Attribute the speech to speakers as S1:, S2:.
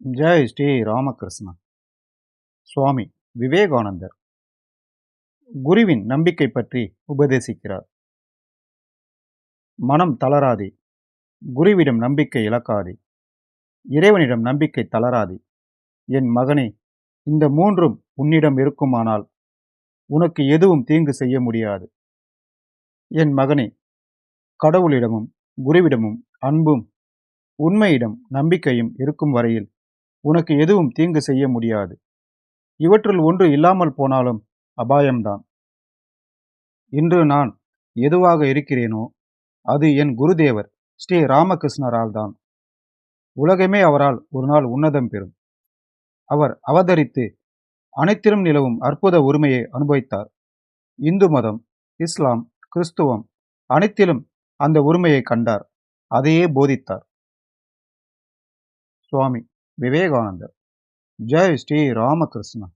S1: ஜெய் ஸ்ரீ ராமகிருஷ்ணா. சுவாமி விவேகானந்தர் குருவின் நம்பிக்கை பற்றி உபதேசிக்கிறார். மனம் தளராதே, குருவிடம் நம்பிக்கை இழக்காதே, இறைவனிடம் நம்பிக்கை தளராதே. என் மகனே, இந்த மூன்றும் உன்னிடம் இருக்குமானால் உனக்கு எதுவும் தீங்கு செய்ய முடியாது. என் மகனே, கடவுளிடமும் குருவிடமும் அன்பும் உண்மையிடம் நம்பிக்கையும் இருக்கும் வரையில் உனக்கு எதுவும் தீங்கு செய்ய முடியாது. இவற்றுள் ஒன்று இல்லாமல் போனாலும் அபாயம்தான். இன்று நான் எதுவாக இருக்கிறேனோ அது என் குருதேவர் ஸ்ரீ ராமகிருஷ்ணரால் தான். உலகமே அவரால் ஒரு நாள் உன்னதம் பெறும். அவர் அவதரித்து அனைத்திலும் நிலவும் அற்புத உரிமையை அனுபவித்தார். இந்து மதம், இஸ்லாம், கிறிஸ்துவம் அனைத்திலும் அந்த உரிமையை கண்டார். அதையே போதித்தார். சுவாமி விவேகானந்தர். ஜெய் ஸ்ரீ ராமகிருஷ்ணா.